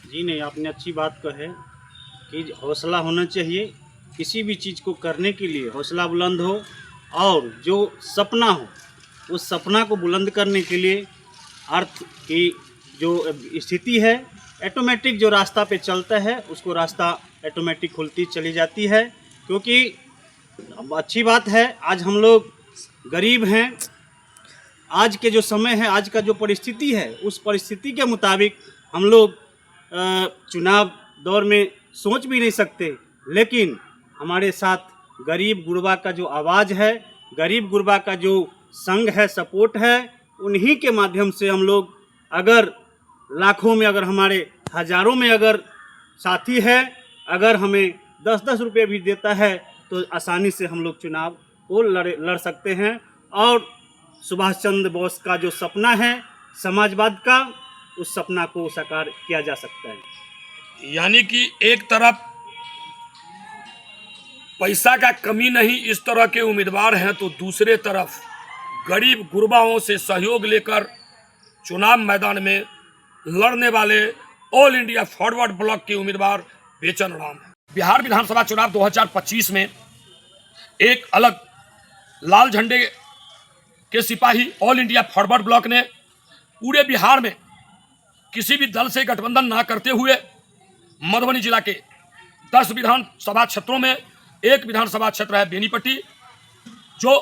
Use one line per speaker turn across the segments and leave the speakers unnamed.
जी नहीं, आपने अच्छी बात कहे कि हौसला होना चाहिए। किसी भी चीज़ को करने के लिए हौसला बुलंद हो, और जो सपना हो उस सपना को बुलंद करने के लिए अर्थ की जो स्थिति है, ऑटोमेटिक जो रास्ता पे चलता है उसको रास्ता ऑटोमेटिक खुलती चली जाती है। क्योंकि अब अच्छी बात है, आज हम लोग गरीब हैं। आज के जो समय है, आज का जो परिस्थिति है, उस परिस्थिति के मुताबिक हम लोग चुनाव दौर में सोच भी नहीं सकते। लेकिन हमारे साथ गरीब गुरबा का जो आवाज़ है, गरीब गुरबा का जो संग है, सपोर्ट है, उन्हीं के माध्यम से हम लोग, अगर लाखों में, अगर हमारे हज़ारों में अगर साथी है, अगर हमें 10-10 रुपये भी देता है तो आसानी से हम लोग चुनाव को लड़ सकते हैं। और सुभाष चंद्र बोस का जो सपना है समाजवाद का, उस सपना को साकार किया जा सकता है।
यानी कि एक तरफ पैसा का कमी नहीं, इस तरह के उम्मीदवार हैं, तो दूसरे तरफ गरीब गुरबाओं से सहयोग लेकर चुनाव मैदान में लड़ने वाले ऑल इंडिया फॉरवर्ड ब्लॉक के उम्मीदवार बेचन राम हैं। बिहार विधानसभा चुनाव 2025 में एक अलग लाल झंडे के सिपाही ऑल इंडिया फॉरवर्ड ब्लॉक ने पूरे बिहार में किसी भी दल से गठबंधन ना करते हुए मधुबनी जिला के 10 विधानसभा क्षेत्रों में एक विधानसभा क्षेत्र है बेनीपट्टी, जो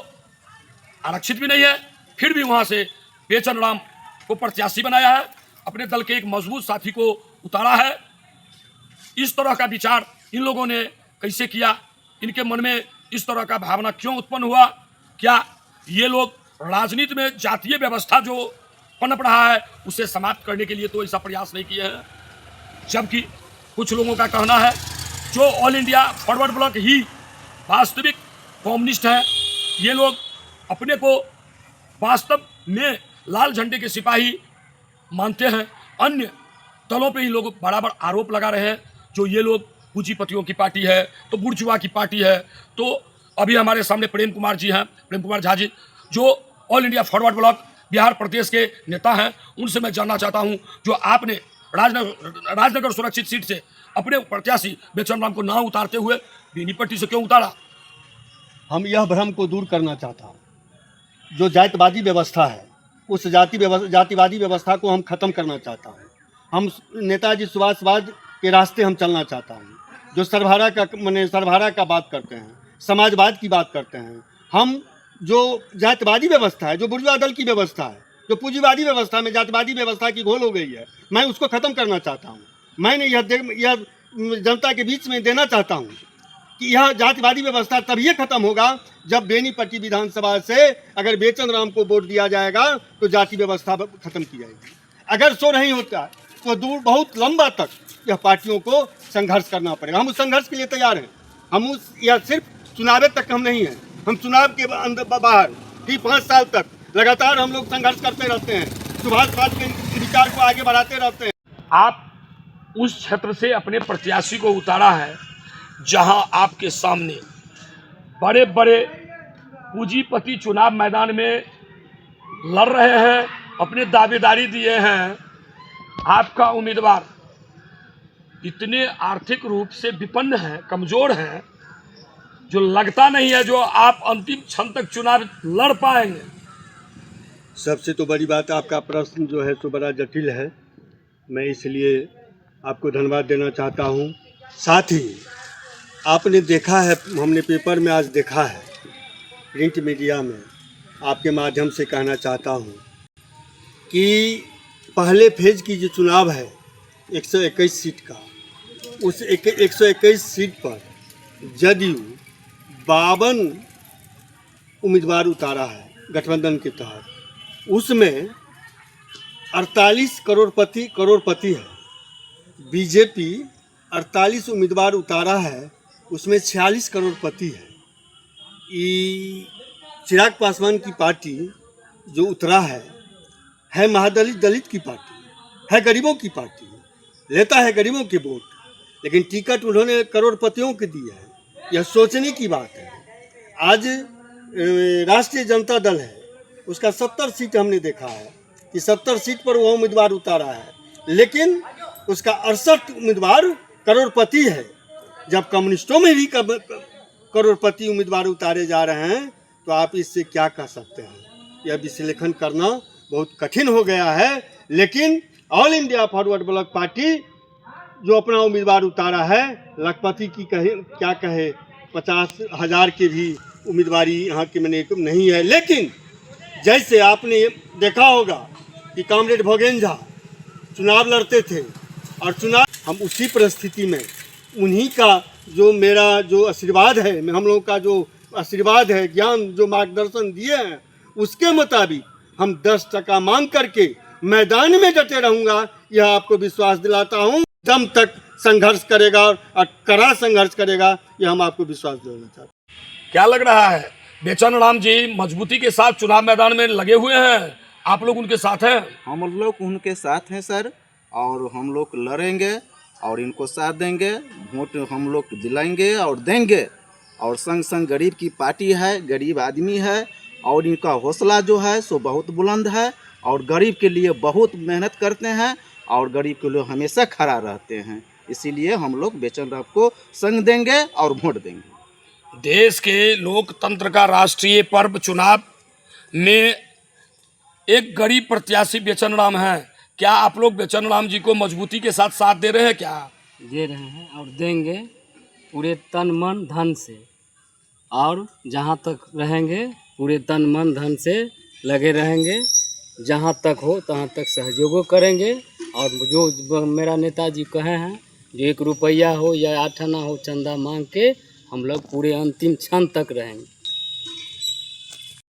आरक्षित भी नहीं है, फिर भी वहां से बेचन राम को प्रत्याशी बनाया है, अपने दल के एक मजबूत साथी को उतारा है। इस तरह का विचार इन लोगों ने कैसे किया, इनके मन में इस तरह का भावना क्यों उत्पन्न हुआ? क्या ये लोग राजनीति में जातीय व्यवस्था जो पनप रहा है उसे समाप्त करने के लिए तो ऐसा प्रयास नहीं किए हैं? जबकि कुछ लोगों का कहना है जो ऑल इंडिया फॉरवर्ड ब्लॉक ही वास्तविक कम्युनिस्ट है, ये लोग अपने को वास्तव में लाल झंडे के सिपाही मानते हैं। अन्य दलों पे ही लोग बराबर आरोप लगा रहे हैं जो ये लोग पूंजीपतियों की पार्टी है, तो बुर्जुआ की पार्टी है। तो अभी हमारे सामने प्रेम कुमार जी हैं, प्रेम कुमार झा जी, जो all India forward bloc Bihar प्रदेश के नेता हैं। उनसे मैं जानना चाहता हूं, जो आपने राजनगर सुरक्षित सीट से अपने प्रत्याशी बेचन राम को ना उतारते हुए बेनीपट्टी से क्यों उतारा?
हम यह भ्रम को दूर करना चाहता हूँ। जो जातिवादी व्यवस्था है, उस जातिवादी व्यवस्था को हम खत्म करना चाहता हूँ। हम नेताजी सुभाषवाद के रास्ते हम चलना चाहता हूँ, जो सर्वहारा का बात करते हैं, समाजवाद की बात करते हैं। हम जो जातिवादी व्यवस्था है, जो बुर्जुआ दल की व्यवस्था है, जो पूंजीवादी व्यवस्था में जातिवादी व्यवस्था की घोल हो गई है, मैं उसको ख़त्म करना चाहता हूँ। मैंने यह जनता के बीच में देना चाहता हूँ कि यह जातिवादी व्यवस्था तभी खत्म होगा जब बेनीपट्टी विधानसभा से अगर बेचन राम को वोट दिया जाएगा तो जाति व्यवस्था खत्म की जाएगी। अगर सो नहीं होता तो दूर बहुत लंबा तक यह पार्टियों को संघर्ष करना पड़ेगा। हम उस संघर्ष के लिए तैयार हैं। हम उस यह सिर्फ चुनाव तक हम नहीं हैं, हम चुनाव के अंदर बाहर भी 5 साल तक लगातार हम लोग संघर्ष करते रहते हैं, सुभाषवाद के विचार को आगे बढ़ाते रहते हैं।
आप उस क्षेत्र से अपने प्रत्याशी को उतारा है जहां आपके सामने बड़े बड़े पूंजीपति चुनाव मैदान में लड़ रहे हैं, अपने दावेदारी दिए हैं। आपका उम्मीदवार इतने आर्थिक रूप से विपन्न है, कमजोर है, जो लगता नहीं है जो आप अंतिम क्षण तक चुनाव लड़ पाएंगे।
सबसे तो बड़ी बात, आपका प्रश्न जो है तो बड़ा जटिल है। मैं इसलिए आपको धन्यवाद देना चाहता हूं। साथ ही आपने देखा है, हमने पेपर में आज देखा है, प्रिंट मीडिया में, आपके माध्यम से कहना चाहता हूं कि पहले फेज की जो चुनाव है 121 सीट का, उस 121 सीट पर जदयू 52 उम्मीदवार उतारा है गठबंधन के तहत। उसमें 48 करोड़पति है। बीजेपी 48 उम्मीदवार उतारा है, उसमें 46 करोड़पति है। चिराग पासवान की पार्टी जो उतरा है महादलित दलित की पार्टी है, गरीबों की पार्टी, लेता है गरीबों के वोट, लेकिन टिकट उन्होंने करोड़पतियों के दिए है। यह सोचने की बात है। आज राष्ट्रीय जनता दल है, उसका 70 सीट हमने देखा है कि 70 सीट पर वह उम्मीदवार उतारा है, लेकिन उसका 68 उम्मीदवार करोड़पति है। जब कम्युनिस्टों में भी करोड़पति उम्मीदवार उतारे जा रहे हैं तो आप इससे क्या कह सकते हैं? यह विश्लेषण करना बहुत कठिन हो गया है। लेकिन all India forward block party जो अपना उम्मीदवार उतारा है, लखपति की क्या कहे, 50,000 के भी उम्मीदवारी यहाँ की मैंने नहीं है। लेकिन जैसे आपने देखा होगा कि कॉमरेड भोगेन झा चुनाव लड़ते थे और चुनाव हम उसी परिस्थिति में उन्हीं का जो मेरा जो आशीर्वाद है, हम लोगों का जो आशीर्वाद है, ज्ञान जो मार्गदर्शन दिए हैं, उसके मुताबिक हम 10% मांग करके मैदान में डटे रहूँगा। यह आपको विश्वास दिलाता हूँ। दम तक संघर्ष करेगा और कड़ा संघर्ष करेगा, यह हम आपको विश्वास दिलाना चाहते हैं।
क्या लग रहा है बेचन राम जी मजबूती के साथ चुनाव मैदान में लगे हुए हैं, आप लोग उनके साथ हैं?
हम लोग उनके साथ हैं सर, और हम लोग लड़ेंगे और इनको साथ देंगे, वोट हम लोग दिलाएंगे और देंगे। और संग संग गरीब की पार्टी है, गरीब आदमी है और इनका हौसला जो है सो बहुत बुलंद है और गरीब के लिए बहुत मेहनत करते हैं और गरीब के लिए हमेशा खड़ा रहते हैं। इसीलिए हम लोग बेचन राम को संग देंगे और वोट देंगे।
देश के लोकतंत्र का राष्ट्रीय पर्व चुनाव में एक गरीब प्रत्याशी बेचन राम हैं। क्या आप लोग बेचन राम जी को मजबूती के साथ दे रहे हैं? क्या
दे रहे हैं और देंगे पूरे तन मन धन से, और जहाँ तक रहेंगे पूरे तन मन धन से लगे रहेंगे। जहाँ तक हो तहाँ तक सहयोग करेंगे और जो मेरा नेताजी कहे हैं जो 1 रुपया हो या 8 आना हो चंदा मांग के हम लोग पूरे अंतिम क्षण तक रहेंगे।